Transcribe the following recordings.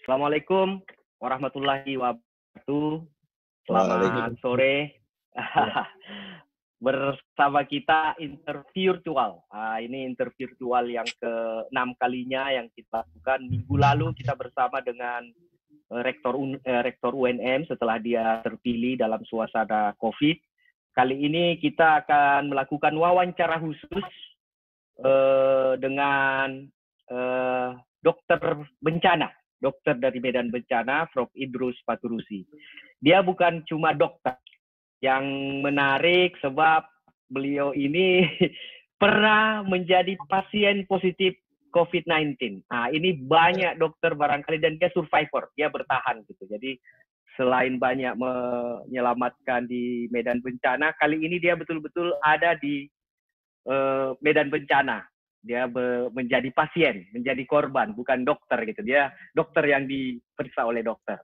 Assalamualaikum warahmatullahi wabarakatuh. Selamat Waalaikumsalam. sore. Ya. Bersama kita intervirtual. Ini intervirtual yang ke-6 kalinya yang kita lakukan. Minggu lalu kita bersama dengan Rektor UNM setelah dia terpilih dalam suasana COVID. Kali ini kita akan melakukan wawancara khusus dengan dokter bencana. Dokter dari Medan Bencana, Prof. Idrus Paturusi. Dia bukan cuma dokter. Yang menarik sebab beliau ini pernah menjadi pasien positif COVID-19. Nah, ini banyak dokter barangkali dan dia survivor, dia bertahan gitu. Jadi selain banyak menyelamatkan di Medan Bencana, kali ini dia betul-betul ada di Medan Bencana. Dia menjadi pasien, menjadi korban, bukan dokter gitu. Dia dokter yang diperiksa oleh dokter.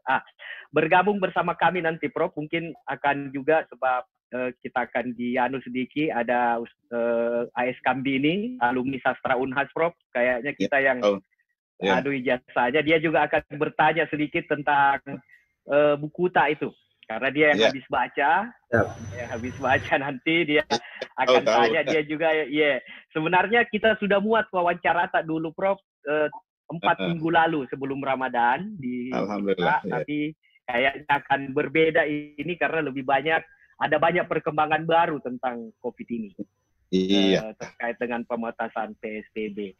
Bergabung bersama kami nanti, Prof. Mungkin akan juga sebab kita akan dianu sedikit ada AS Kambi ini, alumni sastra Unhas, Prof. Kayaknya kita yang adu ijazahnya. Dia juga akan bertanya sedikit tentang buku Tak itu. Karena dia yang habis baca, habis baca nanti dia akan tanya dia juga. Sebenarnya kita sudah muat wawancara Tak dulu, Prof. 4 minggu lalu sebelum Ramadan di kita, tapi kayaknya akan berbeda ini karena lebih banyak ada banyak perkembangan baru tentang COVID ini. Terkait dengan pembatasan PSBB.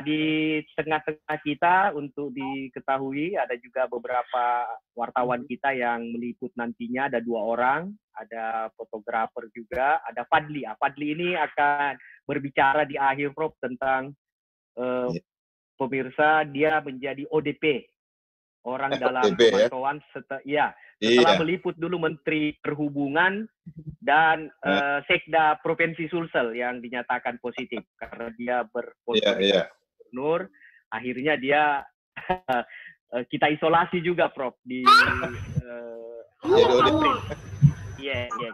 Di tengah-tengah kita untuk diketahui ada juga beberapa wartawan kita yang meliput nantinya, ada 2 orang, ada fotografer juga, ada Fadli. Fadli ini akan berbicara di akhir, Prof, tentang pemirsa dia menjadi ODP, orang dalam pemantauan setelah meliput dulu Menteri Perhubungan dan Sekda Provinsi Sulsel yang dinyatakan positif karena dia berfoto dengan gubernur. Akhirnya dia kita isolasi juga, Prof, di April.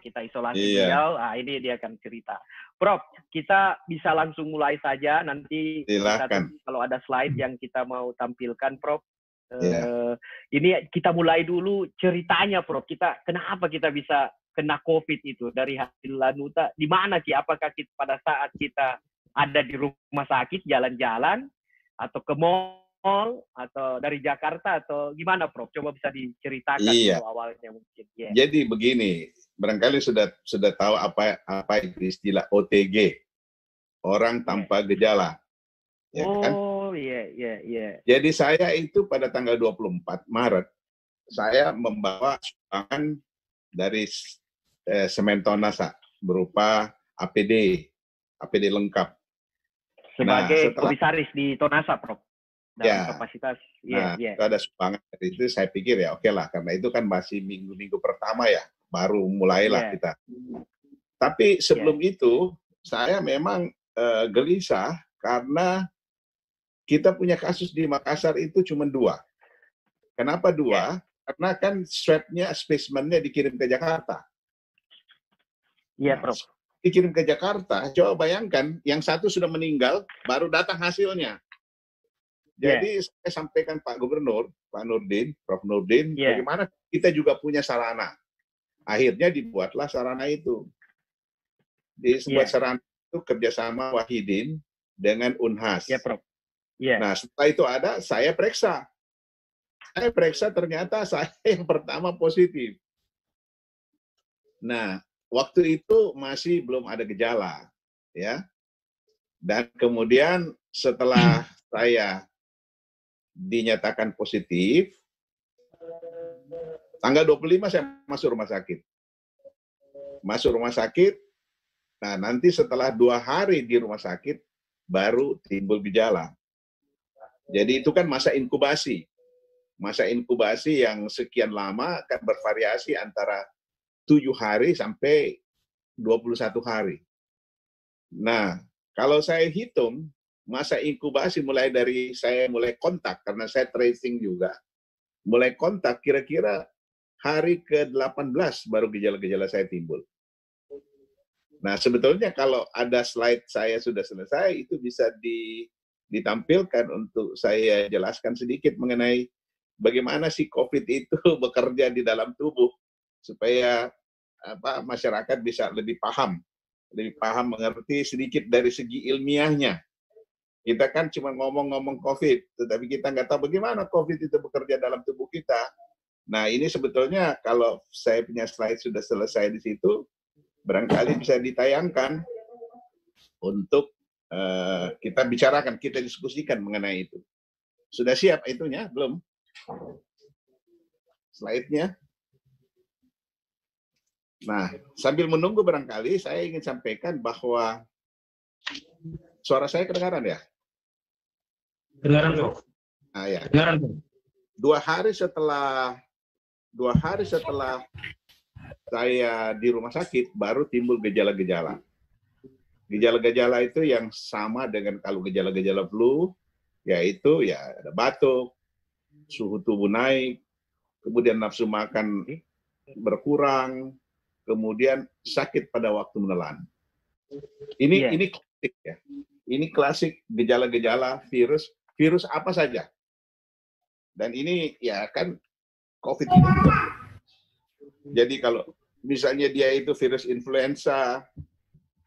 Kita isolasi beliau. Ini dia akan cerita. Prof, kita bisa langsung mulai saja. Nanti kalau ada slide yang kita mau tampilkan, Prof. Ini kita mulai dulu ceritanya, Prof. Kenapa kita bisa kena COVID itu dari hasil lanuta? Di mana Ki? Apakah pada saat kita ada di rumah sakit jalan-jalan atau ke mall atau dari Jakarta atau gimana, Prof? Coba bisa diceritakan dulu awalnya mungkin. Jadi begini, barangkali sudah tahu apa itu istilah OTG, orang tanpa gejala, kan? Jadi saya itu pada tanggal 24 Maret, saya membawa sumbangan dari Semen Tonasa berupa APD lengkap. Sebagai komisaris di Tonasa, Prof. Dalam kapasitas. Itu ada sumbangan dari itu, saya pikir ya oke lah, karena itu kan masih minggu-minggu pertama ya, baru mulailah kita. Tapi sebelum itu, saya memang gelisah karena kita punya kasus di Makassar itu cuma 2. Kenapa 2? Karena kan swab-nya, spesimennya dikirim ke Jakarta. Prof. Dikirim ke Jakarta, coba bayangkan, yang satu sudah meninggal, baru datang hasilnya. Jadi saya sampaikan Pak Gubernur, Pak Nurdin, Prof. Nurdin, bagaimana kita juga punya sarana. Akhirnya dibuatlah sarana itu. Dibuat sarana itu kerjasama Wahidin dengan Unhas. Prof. Nah, setelah itu ada, saya periksa. Ternyata saya yang pertama positif. Nah, waktu itu masih belum ada gejala, ya. Dan kemudian setelah saya dinyatakan positif, tanggal 25 saya masuk rumah sakit. Nah, nanti setelah 2 hari di rumah sakit, baru timbul gejala. Jadi itu kan masa inkubasi. Masa inkubasi yang sekian lama kan bervariasi antara 7 hari sampai 21 hari. Nah, kalau saya hitung, masa inkubasi mulai dari saya mulai kontak, karena saya tracing juga, mulai kontak kira-kira hari ke-18 baru gejala-gejala saya timbul. Nah, sebetulnya kalau ada slide saya sudah selesai, itu bisa ditampilkan untuk saya jelaskan sedikit mengenai bagaimana sih COVID itu bekerja di dalam tubuh supaya masyarakat bisa lebih paham mengerti sedikit dari segi ilmiahnya. Kita kan cuma ngomong-ngomong COVID, tetapi kita nggak tahu bagaimana COVID itu bekerja dalam tubuh kita. Nah, ini sebetulnya kalau saya punya slide sudah selesai di situ, barangkali bisa ditayangkan untuk kita bicarakan, kita diskusikan mengenai itu. Sudah siap itunya? Belum? Slide-nya? Nah, sambil menunggu barangkali saya ingin sampaikan bahwa suara saya kedengaran ya? Kedengaran, Prof. Ah, ya. Kedengaran, Prof. Dua hari setelah saya di rumah sakit baru timbul gejala-gejala. Gejala-gejala itu yang sama dengan kalau gejala-gejala flu, yaitu ya ada batuk, suhu tubuh naik, kemudian nafsu makan berkurang, kemudian sakit pada waktu menelan. Ini klasik ya. Ini klasik gejala-gejala virus apa saja. Dan ini ya kan COVID ini. Jadi kalau misalnya dia itu virus influenza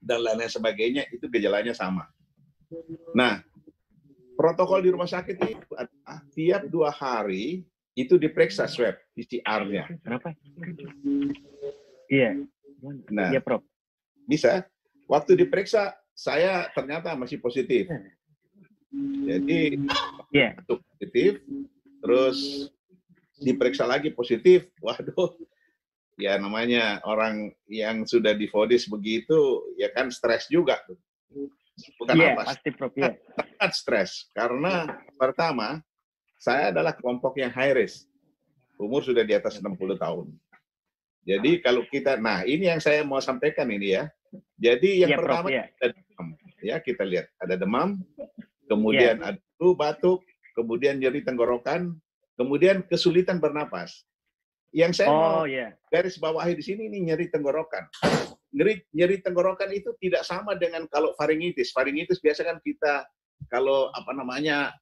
dan lain-lain sebagainya, itu gejalanya sama. Nah, protokol di rumah sakit itu adalah tiap 2 hari itu diperiksa swab PCR-nya. Kenapa? Iya. Nah, iya, Prof. Bisa. Waktu diperiksa, saya ternyata masih positif. Jadi, positif, terus diperiksa lagi positif. Waduh, ya namanya orang yang sudah divonis begitu, ya kan stres juga. Bukan apa? Pasti, Prof. Ya. Sangat stres. Karena pertama, saya adalah kelompok yang high risk. Umur sudah di atas 60 tahun. Jadi kalau kita, nah ini yang saya mau sampaikan ini ya. Jadi yang pertama, Prof, ada demam. Ya, kita lihat ada demam, kemudian ada flu, batuk, kemudian nyeri tenggorokan, kemudian kesulitan bernapas. Yang saya mau garis bawahi di sini ini nyeri tenggorokan. Nyeri tenggorokan itu tidak sama dengan kalau faringitis. Faringitis biasa kan kita kalau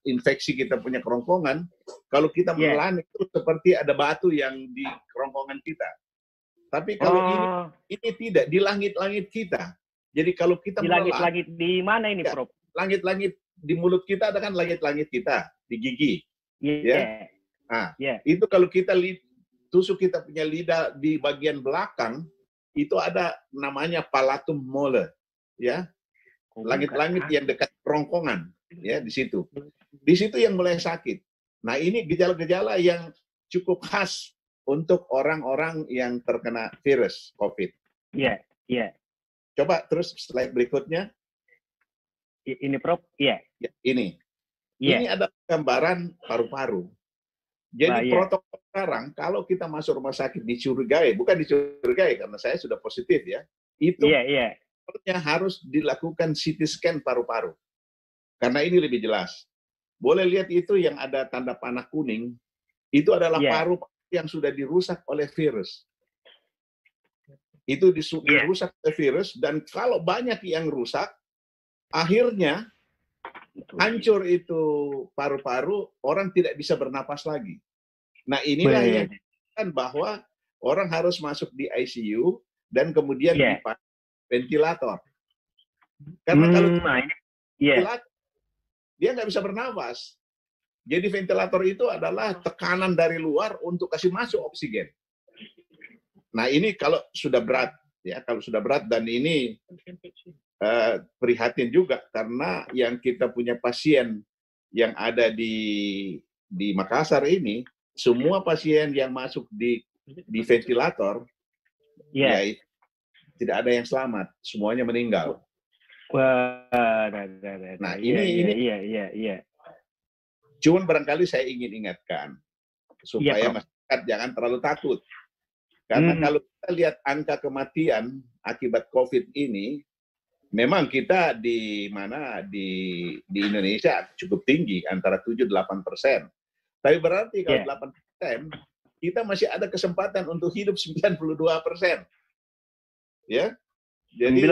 infeksi kita punya kerongkongan, kalau kita menelan itu seperti ada batu yang di kerongkongan kita. Tapi kalau ini tidak di langit-langit kita. Jadi kalau kita di langit-langit di mana ini, Prof? Langit-langit di mulut kita ada kan langit-langit kita di gigi. Itu kalau kita tusuk kita punya lidah di bagian belakang, itu ada namanya palatum molar, ya. Langit-langit yang dekat kerongkongan, ya, di situ. Di situ yang mulai sakit. Nah, ini gejala-gejala yang cukup khas untuk orang-orang yang terkena virus COVID. Iya. Coba terus slide berikutnya. Ini, Prof? Iya. Ini. Ini adalah gambaran paru-paru. Jadi protokol sekarang, kalau kita masuk rumah sakit dicurigai, bukan dicurigai karena saya sudah positif ya, itu harus dilakukan CT scan paru-paru. Karena ini lebih jelas. Boleh lihat itu yang ada tanda panah kuning, itu adalah paru yang sudah dirusak oleh virus. Itu dirusak oleh virus, dan kalau banyak yang rusak, akhirnya hancur itu paru-paru, orang tidak bisa bernapas lagi. Nah, inilah yang kan bahwa orang harus masuk di ICU dan kemudian dipakai ventilator. Karena kalau ventilator, dia nggak bisa bernapas. Jadi ventilator itu adalah tekanan dari luar untuk kasih masuk oksigen. Nah, ini kalau sudah berat, ya, kalau sudah berat, dan ini prihatin juga karena yang kita punya pasien yang ada di Makassar ini, semua pasien yang masuk di ventilator, ya, tidak ada yang selamat, semuanya meninggal. Nah, ini. Cuman barangkali saya ingin ingatkan supaya masyarakat jangan terlalu takut. Karena kalau kita lihat angka kematian akibat COVID ini, memang kita di Indonesia cukup tinggi, antara 7-8%. Tapi berarti kalau 8%, kita masih ada kesempatan untuk hidup 92%. Ya. Jadi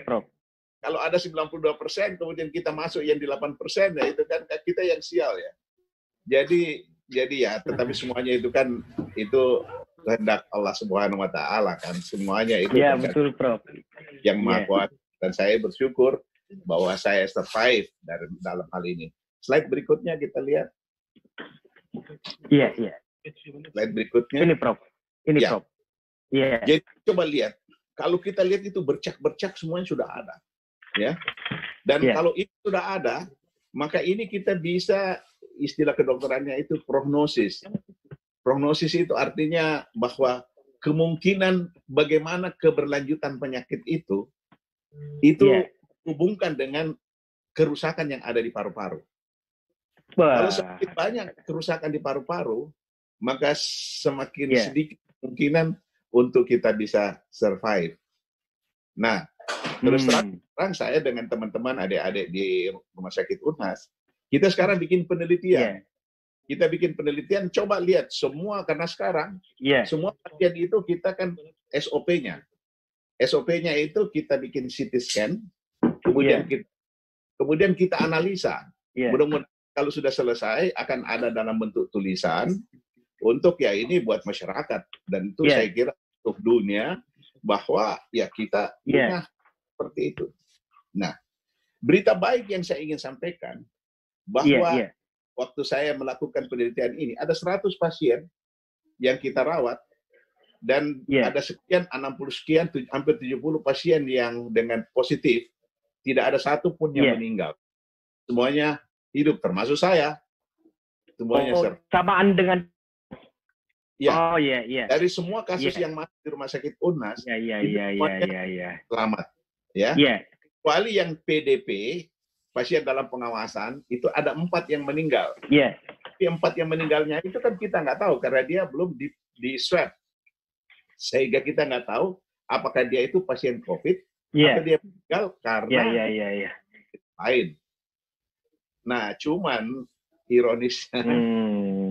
Prof. Kalau ada 92%, kemudian kita masuk yang di 8%, ya itu kan kita yang sial ya. Jadi Jadi ya, tetapi semuanya itu kan itu kehendak Allah Subhanahu Wa Taala kan, semuanya itu Iya, betul, Prof. yang Maha Kuasa. Dan saya bersyukur bahwa saya survive dalam hal ini. Slide berikutnya kita lihat. Iya, iya. Slide berikutnya. Ini, Prof. Ini, Ya. Prof. Iya. Jadi coba lihat, kalau kita lihat itu bercak-bercak semuanya sudah ada, ya. Dan kalau itu sudah ada, maka ini kita bisa, istilah kedokterannya itu prognosis. Prognosis itu artinya bahwa kemungkinan bagaimana keberlanjutan penyakit itu hubungkan dengan kerusakan yang ada di paru-paru. Kalau semakin banyak kerusakan di paru-paru, maka semakin sedikit kemungkinan untuk kita bisa survive. Nah, terus terang saya dengan teman-teman adik-adik di Rumah Sakit Unhas, kita sekarang bikin penelitian. Kita bikin penelitian, coba lihat semua, karena sekarang semua pasien itu kita kan SOP-nya. SOP-nya itu kita bikin CT scan, kemudian kita analisa. Mudah-mudahan kalau sudah selesai akan ada dalam bentuk tulisan untuk ya ini buat masyarakat, dan itu saya kira untuk dunia bahwa ya kita punya seperti itu. Nah, berita baik yang saya ingin sampaikan bahwa waktu saya melakukan penelitian ini ada 100 pasien yang kita rawat dan ada sekian 60 sekian hampir 70 pasien yang dengan positif, tidak ada satu pun yang meninggal. Semuanya hidup, termasuk saya. Semuanya samaan dengan dari semua kasus yang masuk di Rumah Sakit Unhas, selamat. Kecuali yang PDP, pasien dalam pengawasan, itu ada 4 yang meninggal. Tapi 4 yang meninggalnya itu kan kita nggak tahu karena dia belum di swab, sehingga kita nggak tahu apakah dia itu pasien COVID atau dia meninggal karena lain. Nah, cuman ironisnya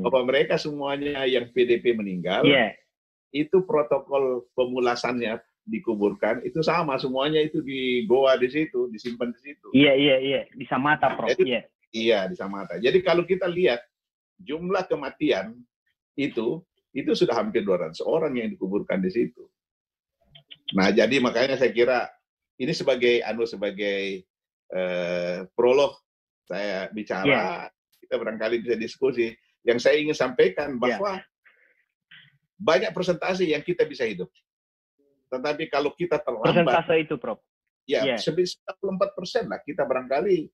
bahwa mereka semuanya yang PDP meninggal, itu protokol pemulasannya dikuburkan itu sama, semuanya itu di goa di situ, disimpan di situ. Iya, di Samata, Prof. Jadi, iya, di Samata. Jadi kalau kita lihat jumlah kematian itu sudah hampir 200 orang yang dikuburkan di situ. Nah, jadi makanya saya kira ini sebagai prolog saya bicara, kita barangkali bisa diskusi. Yang saya ingin sampaikan bahwa banyak persentase yang kita bisa hidup. Tetapi kalau kita terlambat, persentase itu, Prof. 94% lah kita barangkali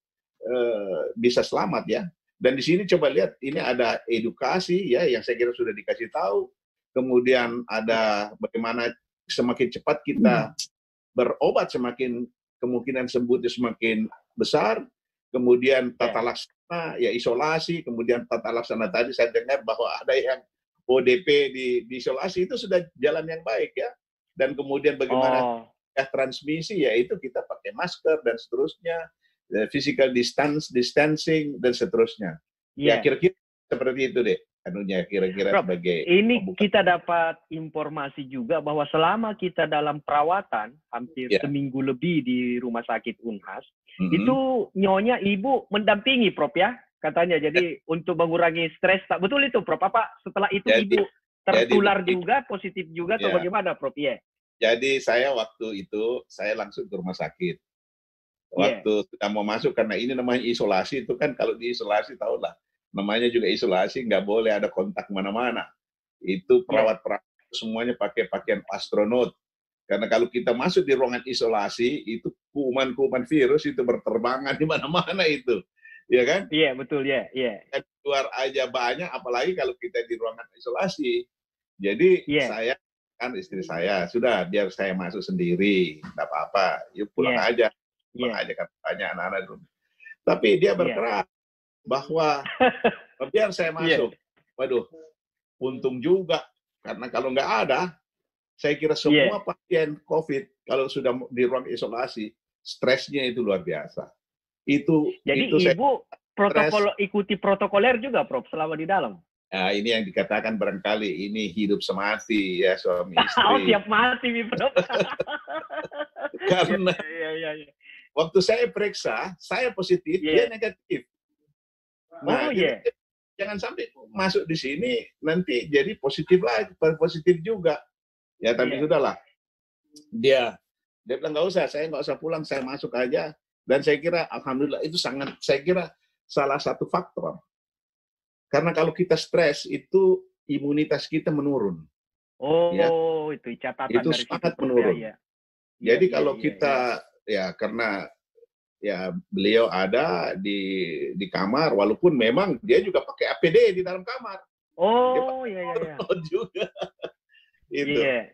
bisa selamat ya. Dan di sini coba lihat, ini ada edukasi ya yang saya kira sudah dikasih tahu. Kemudian ada bagaimana semakin cepat kita berobat, semakin kemungkinan sembuh semakin besar. Kemudian tata laksana, ya isolasi. Kemudian tata laksana tadi saya dengar bahwa ada yang ODP di isolasi, itu sudah jalan yang baik ya. Dan kemudian bagaimana transmisi, yaitu kita pakai masker dan seterusnya, physical distancing dan seterusnya. Ya kira-kira seperti itu deh. Anunya kira-kira sebagai ini kita dapat informasi juga bahwa selama kita dalam perawatan hampir seminggu lebih di Rumah Sakit Unhas, itu nyonya ibu mendampingi, Prof ya katanya. Jadi untuk mengurangi stres, tak betul itu, Prof? Apa setelah itu ibu tertular juga, positif juga, atau bagaimana, Prof? Jadi saya waktu itu saya langsung ke rumah sakit. Waktu sudah mau masuk, karena ini namanya isolasi, itu kan kalau di isolasi tahulah, namanya juga isolasi, nggak boleh ada kontak mana-mana. Itu perawat-perawat semuanya pakai pakaian astronot. Karena kalau kita masuk di ruangan isolasi, itu kuman-kuman virus itu berterbangan di mana-mana itu. Ya kan? Iya, betul, Dan keluar aja banyak, apalagi kalau kita di ruangan isolasi. Jadi saya, kan istri saya, sudah biar saya masuk sendiri, nggak apa-apa, yuk pulang aja. Pulang aja, kan banyak anak-anak dulu. Tapi dia berkeras bahwa biar saya masuk. Waduh, untung juga. Karena kalau nggak ada, saya kira semua pasien COVID, kalau sudah di ruang isolasi, stresnya itu luar biasa. Jadi itu ibu ikuti protokoler juga, Prof, selama di dalam? Nah, ini yang dikatakan barangkali ini hidup semati ya suami istri. Siap mati, Prof. Karena waktu saya periksa, saya positif, dia negatif. Nah, jangan sampai masuk di sini nanti jadi positif lagi, positif juga. Ya tapi sudahlah. Dia bilang nggak usah, saya nggak usah pulang, saya masuk aja. Dan saya kira alhamdulillah itu saya kira salah satu faktor. Karena kalau kita stres itu imunitas kita menurun. Oh, ya. Itu catatan Itu dari sangat situ, menurun. Ya. Jadi kalau kita ya karena ya beliau ada di kamar, walaupun memang dia juga pakai APD di dalam kamar. Oh, iya. Juga. Itu. Iya.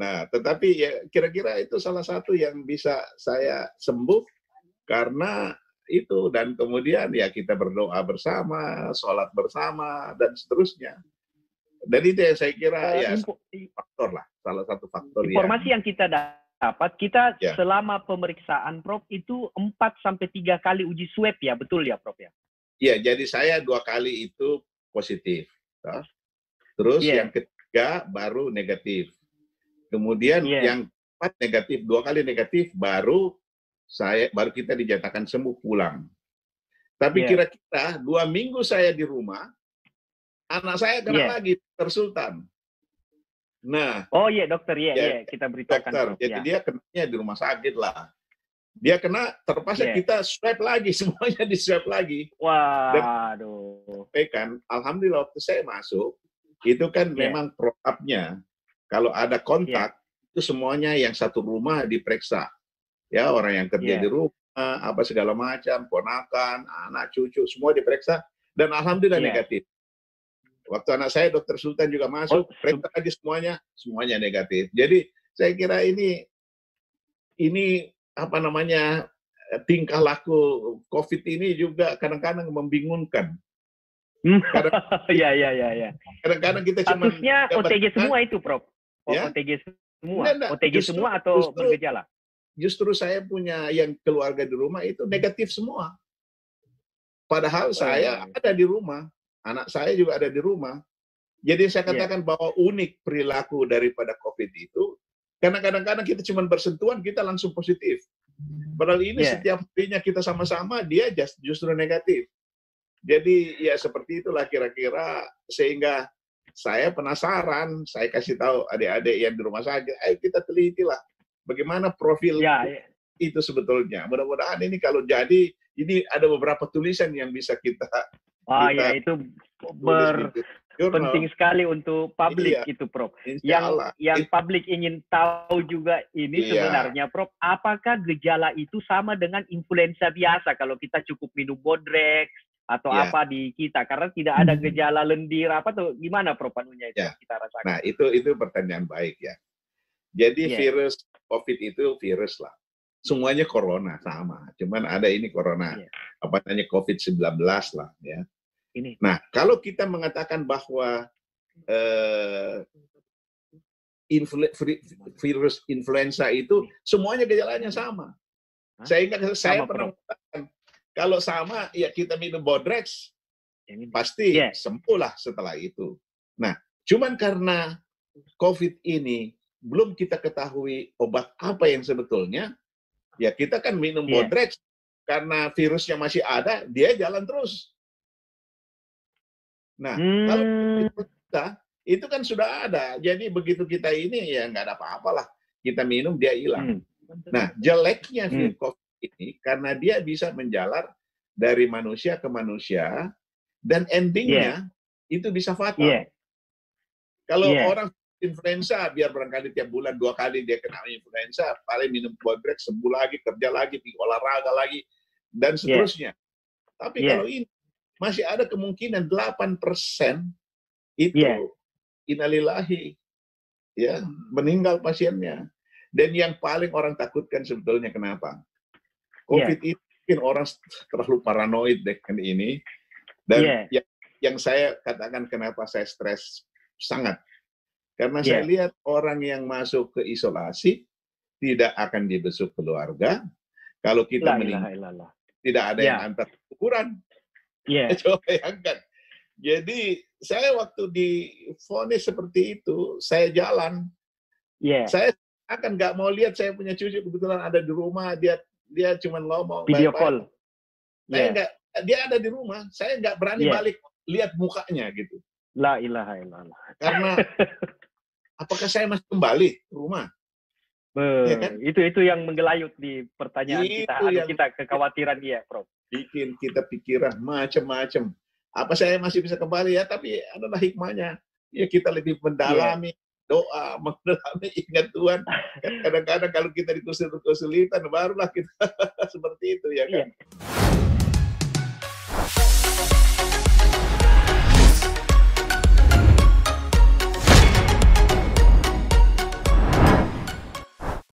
Nah, tetapi ya kira-kira itu salah satu yang bisa saya sembuh karena itu, dan kemudian ya kita berdoa bersama, sholat bersama dan seterusnya. Dan itu yang saya kira ya faktor lah, salah satu faktor. Informasi yang kita dapat, kita selama pemeriksaan Prof itu 4-3 kali uji swab ya, betul ya Prof ya? Iya, jadi saya 2 kali itu positif. Terus yang ketiga baru negatif. Kemudian yang 4 negatif, 2 kali negatif, baru kita dinyatakan sembuh pulang. Tapi kira-kira 2 minggu saya di rumah, anak saya kena lagi, Dr. Sultan. Nah, dokter, kita beritakan. Dokter, jadi dia kenanya di rumah sakit lah. Dia kena, terpaksa kita swab lagi, semuanya di swab lagi. Waduh. Dan alhamdulillah waktu saya masuk, itu kan memang protapnya. Kalau ada kontak, itu semuanya yang satu rumah diperiksa. Ya, orang yang kerja di rumah, apa segala macam, ponakan, anak, cucu, semua diperiksa. Dan alhamdulillah negatif. Waktu anak saya, Dr. Sultan juga masuk, periksa lagi semuanya negatif. Jadi, saya kira ini apa namanya, tingkah laku COVID ini juga kadang-kadang membingungkan. Kadang-kadang kita cuma statusnya OTG semua itu, Prof. OTG semua. OTG semua atau bergejala? Justru saya punya yang keluarga di rumah itu negatif semua. Padahal saya ada di rumah, anak saya juga ada di rumah. Jadi saya katakan bahwa unik perilaku daripada COVID itu, karena kadang-kadang kita cuma bersentuhan, kita langsung positif. Padahal ini setiap harinya kita sama-sama, dia justru negatif. Jadi ya seperti itulah kira-kira, sehingga saya penasaran, saya kasih tahu adik-adik yang di rumah sakit, ayo kita telitilah bagaimana profil itu sebetulnya. Mudah-mudahan ini kalau jadi, ini ada beberapa tulisan yang bisa kita itu penting sekali untuk publik itu, Prof. Yang publik ingin tahu juga ini sebenarnya, Prof, apakah gejala itu sama dengan influenza biasa kalau kita cukup minum Bodrex atau apa di kita, karena tidak ada gejala lendir apa tuh, gimana Prof anunya itu kita rasakan? Nah, itu pertanyaan baik ya. Jadi virus COVID itu virus lah. Semuanya corona sama, cuman ada ini corona, apa namanya COVID-19 lah ya. Nah, kalau kita mengatakan bahwa virus influenza itu semuanya gejalanya sama. Saya pernah mengatakan, kalau sama ya kita minum Bodrex, pasti sembuhlah setelah itu. Nah, cuman karena COVID ini belum kita ketahui obat apa yang sebetulnya, ya kita kan minum Bodrex karena virusnya masih ada, dia jalan terus. Nah, kalau kita itu kan sudah ada, jadi begitu kita ini ya nggak ada apa-apalah, kita minum dia hilang. Nah, jeleknya virus COVID ini karena dia bisa menjalar dari manusia ke manusia dan endingnya itu bisa fatal. Kalau orang influenza, biar barangkali tiap bulan 2 kali dia kena influenza, paling minum Bodrex, sembuh lagi, kerja lagi, olahraga lagi, dan seterusnya. Tapi kalau ini masih ada kemungkinan 8% itu innalillahi, ya, meninggal pasiennya. Dan yang paling orang takutkan sebetulnya kenapa? COVID itu mungkin orang terlalu paranoid dengan ini. Dan yang saya katakan kenapa saya stres sangat. Karena saya lihat orang yang masuk ke isolasi tidak akan dibesuk keluarga. Kalau kita meninggal, tidak ada yang antar kuburan. Coba bayangkan. Jadi saya waktu divonis seperti itu, saya jalan. Saya akan nggak mau lihat saya punya cucu kebetulan ada di rumah, dia cuma ngomong video call. Saya nggak, dia ada di rumah, saya nggak berani balik lihat mukanya gitu. La ilaha illallah. Karena apakah saya masih kembali ke rumah? Ya kan? Itu yang menggelayut di pertanyaan kita, kekhawatiran dia, Prof. Bikin kita pikiran macam-macam. Apa saya masih bisa kembali ya? Tapi adalah hikmahnya. Ya kita lebih mendalami doa, mendalami ingat Tuhan. Kadang-kadang kalau kita dikusil-kesulitan, barulah kita seperti itu ya kan.